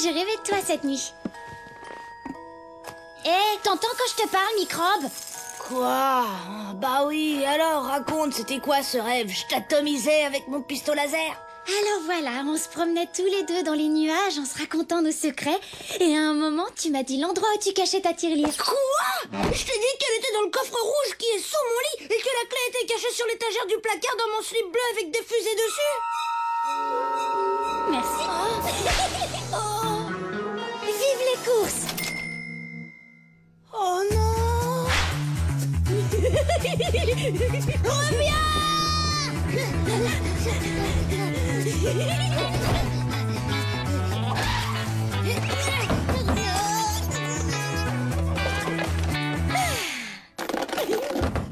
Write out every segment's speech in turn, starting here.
J'ai rêvé de toi cette nuit. Hé, t'entends quand je te parle, microbe? Quoi? Bah oui, alors raconte, c'était quoi ce rêve? Je t'atomisais avec mon pistolet laser? Alors voilà, on se promenait tous les deux dans les nuages en se racontant nos secrets. Et à un moment, tu m'as dit l'endroit où tu cachais ta tirelire. Quoi? Je t'ai dit qu'elle était dans le coffre rouge qui est sous mon lit et que la clé était cachée sur l'étagère du placard dans mon slip bleu avec des fusées dessus. Merci. Vive les courses! Oh non! Reviens!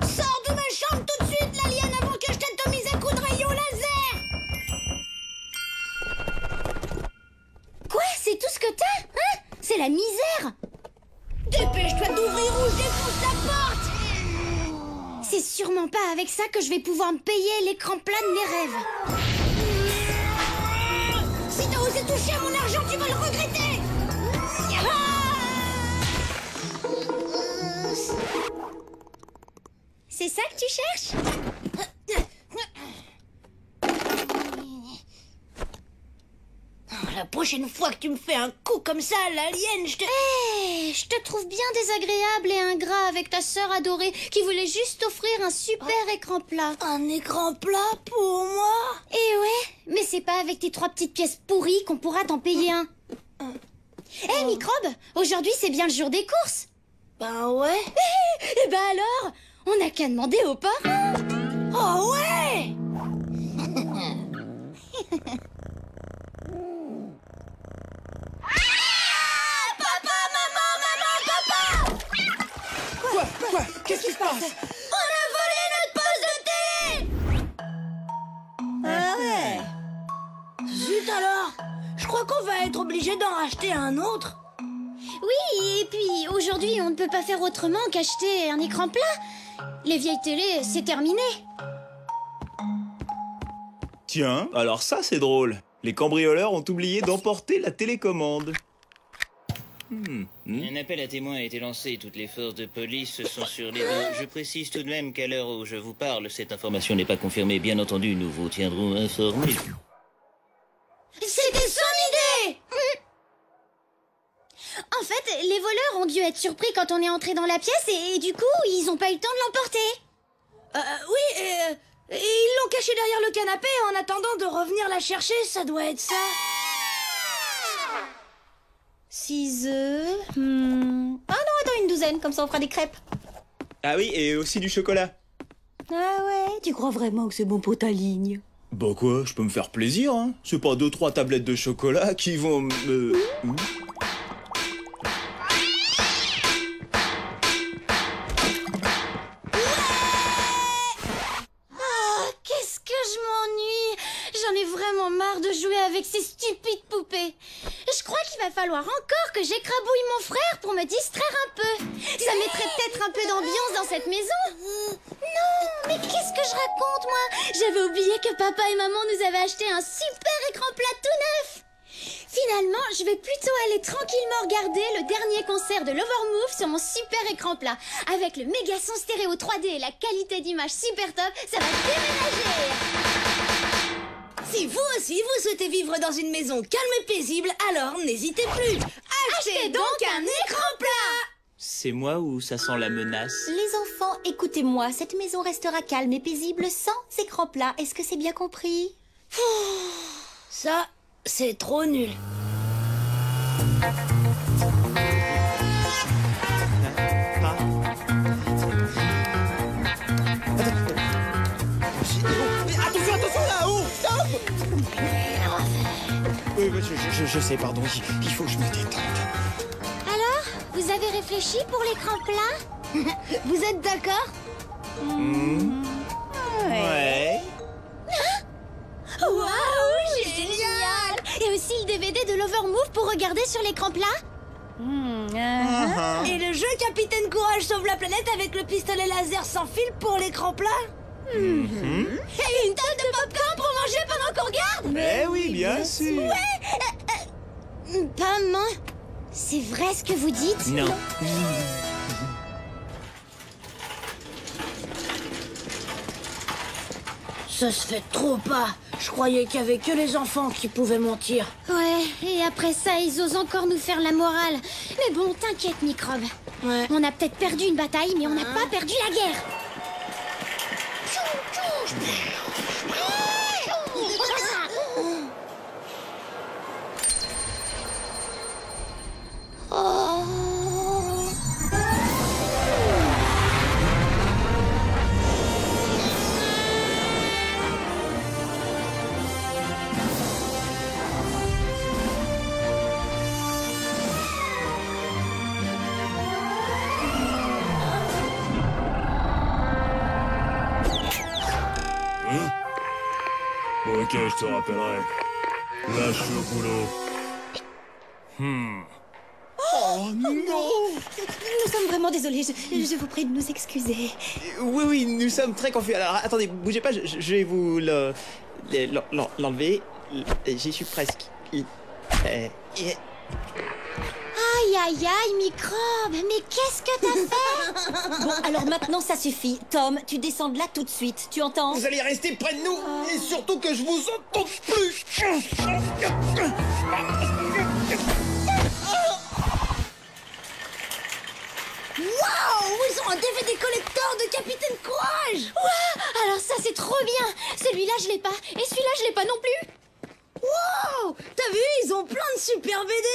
Sors de ma chambre tout de suite, l'alien, avant que je t'atomise à coups de rayon laser! Quoi? C'est tout ce que t'as? Hein? C'est la misère! Dépêche-toi d'ouvrir ou je défonce la porte! C'est sûrement pas avec ça que je vais pouvoir me payer l'écran plat de mes rêves. Si t'as osé toucher à mon argent, tu vas le regretter! C'est ça que tu cherches? La prochaine fois que tu me fais un coup comme ça, l'alien, je te... Hé, je te trouve bien désagréable et ingrat avec ta sœur adorée qui voulait juste t'offrir un super écran plat. Un écran plat pour moi? Eh ouais, mais c'est pas avec tes 3 petites pièces pourries qu'on pourra t'en payer un. Hé, microbe, aujourd'hui c'est bien le jour des courses. Ben ouais. Eh ben alors, on n'a qu'à demander aux parents. Oh ouais! Quoi? Qu'est-ce qui se passe? On a volé notre poste de télé! Ah ouais? Zut alors! Je crois qu'on va être obligé d'en racheter un autre. Oui, et puis aujourd'hui on ne peut pas faire autrement qu'acheter un écran plat. Les vieilles télés, c'est terminé. Tiens, alors ça c'est drôle. Les cambrioleurs ont oublié d'emporter la télécommande. Un appel à témoins a été lancé. Toutes les forces de police sont sur les dos. Je précise tout de même qu'à l'heure où je vous parle, cette information n'est pas confirmée. Bien entendu, nous vous tiendrons informés. C'était son idée! En fait, les voleurs ont dû être surpris quand on est entré dans la pièce et du coup, ils ont pas eu le temps de l'emporter. Oui, et ils l'ont caché derrière le canapé en attendant de revenir la chercher, ça doit être ça. 6 œufs... Ah non, attends, une douzaine, comme ça on fera des crêpes. Ah oui, et aussi du chocolat. Ah ouais, tu crois vraiment que c'est bon pour ta ligne? Bah quoi, je peux me faire plaisir, hein. C'est pas 2-3 tablettes de chocolat qui vont me... Qu'est-ce que je m'ennuie! J'en ai vraiment marre de jouer avec ces stupides poupées. Je crois qu'il va falloir encore que j'écrabouille mon frère pour me distraire un peu. Ça mettrait peut-être un peu d'ambiance dans cette maison. Non, mais qu'est-ce que je raconte, moi? J'avais oublié que papa et maman nous avaient acheté un super écran plat tout neuf. Finalement, je vais plutôt aller tranquillement regarder le dernier concert de Lovermove sur mon super écran plat. Avec le méga son stéréo 3D et la qualité d'image super top, ça va déménager. Si vous aussi vous souhaitez vivre dans une maison calme et paisible, alors n'hésitez plus. Achetez donc un écran plat. C'est moi ou ça sent la menace? Les enfants, écoutez-moi, cette maison restera calme et paisible sans écran plat. Est-ce que c'est bien compris? Ça, c'est trop nul. Ah. Oui, je sais, pardon. Il faut que je me détende. Alors, vous avez réfléchi pour l'écran plat? Vous êtes d'accord? Ouais. Waouh, génial! Et aussi le DVD de l'Overmove pour regarder sur l'écran plat? Et le jeu Capitaine Courage sauve la planète avec le pistolet laser sans fil pour l'écran plat? Et une table de popcorn pour manger pendant qu'on regarde? Eh oui, bien sûr. Maman, c'est vrai ce que vous dites? Non. Ça se fait trop pas. Je croyais qu'il y avait que les enfants qui pouvaient mentir. Ouais, et après ça, ils osent encore nous faire la morale. Mais bon, t'inquiète, Microbe. Ouais. On a peut-être perdu une bataille, mais on n'a pas perdu la guerre. Ok, je te rappellerai. Là, je suis au boulot. Oh non! Nous sommes vraiment désolés, je vous prie de nous excuser. Oui, nous sommes très confus. Alors, attendez, bougez pas, je vais vous l'enlever. J'y suis presque. Aïe, aïe, aïe, Microbe. Mais qu'est-ce que t'as fait? Bon, alors maintenant ça suffit. Tom, tu descends de là tout de suite, tu entends? Vous allez rester près de nous et surtout que je vous entende plus. Waouh, ils ont un DVD collector de Capitaine Courage. Ouah, alors ça, c'est trop bien. Celui-là, je l'ai pas. Et celui-là, je l'ai pas non plus. Waouh, t'as vu, ils ont plein de super BD.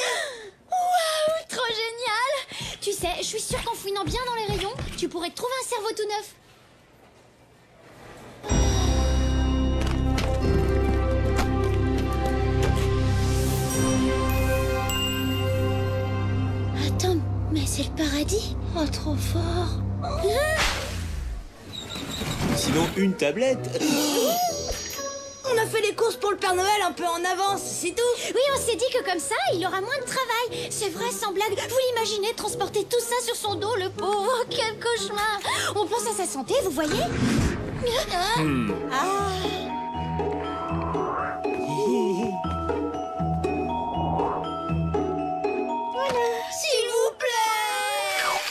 Waouh, trop génial. Tu sais, je suis sûre qu'en fouinant bien dans les rayons, tu pourrais te trouver un cerveau tout neuf. Attends, mais c'est le paradis. Oh, trop fort. Sinon, une tablette. On a fait les courses pour le Père Noël un peu en avance, c'est tout. Oui, on s'est dit que comme ça, il aura moins de travail. C'est vrai, sans blague. Vous l'imaginez transporter tout ça sur son dos, le pauvre. Oh, quel cauchemar. On pense à sa santé, vous voyez? S'il vous plaît.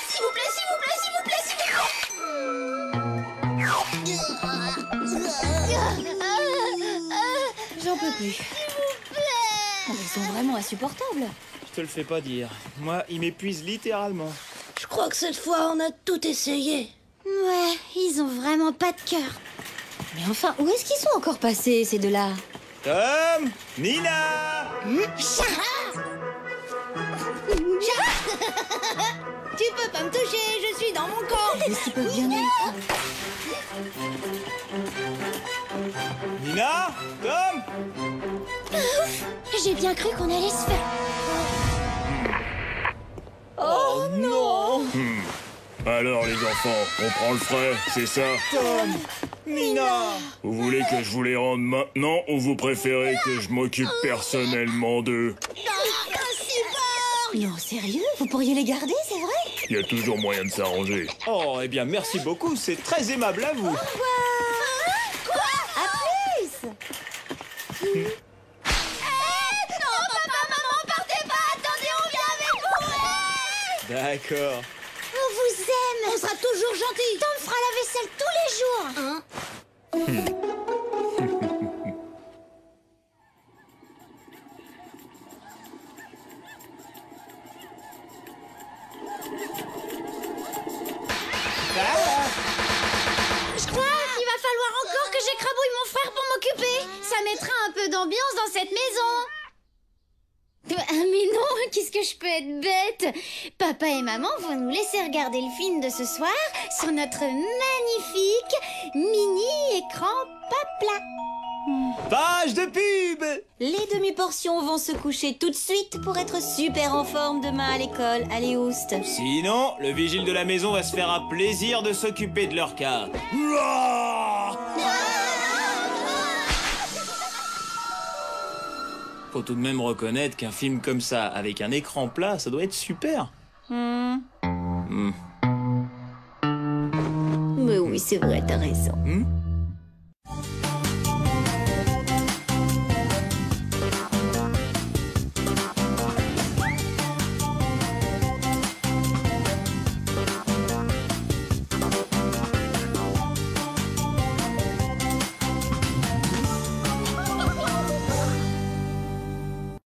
S'il vous plaît, s'il vous plaît, s'il vous plaît, s'il vous plaît. J'en peux plus. Oh, ils sont vraiment insupportables. Je te le fais pas dire. Moi, il m'épuise littéralement. Je crois que cette fois, on a tout essayé. Ouais, ils ont vraiment pas de cœur. Mais enfin, où est-ce qu'ils sont encore passés, ces deux-là? Tom! Nina! Tu peux pas me toucher, je suis dans mon camp. Est-ce qu'ils peuvent bien être? Nina? Tom? J'ai bien cru qu'on allait se faire. Oh non! Alors, les enfants, on prend le frais, c'est ça? Tom! Nina! Vous voulez que je vous les rende maintenant ou vous préférez que je m'occupe personnellement d'eux? Non, sérieux? Vous pourriez les garder, c'est vrai? Il y a toujours moyen de s'arranger. Oh, eh bien, merci beaucoup, c'est très aimable à vous. À plus! Non, papa, maman, partez pas. Attendez, on vient avec vous. D'accord. On vous aime. On sera toujours gentils. Tom fera la vaisselle tous les jours. Je crois qu'il va falloir encore que j'écrabouille mon frère pour m'occuper. Ça mettra un peu d'ambiance dans cette maison. Mais non, qu'est-ce que je peux être bête? Papa et maman vont nous laisser regarder le film de ce soir sur notre magnifique mini écran plat. Page de pub. Les demi-portions vont se coucher tout de suite pour être super en forme demain à l'école. Allez, Oust. Sinon, le vigile de la maison va se faire un plaisir de s'occuper de leur cas. Faut tout de même reconnaître qu'un film comme ça, avec un écran plat, ça doit être super. Mais oui, c'est vrai, t'as raison.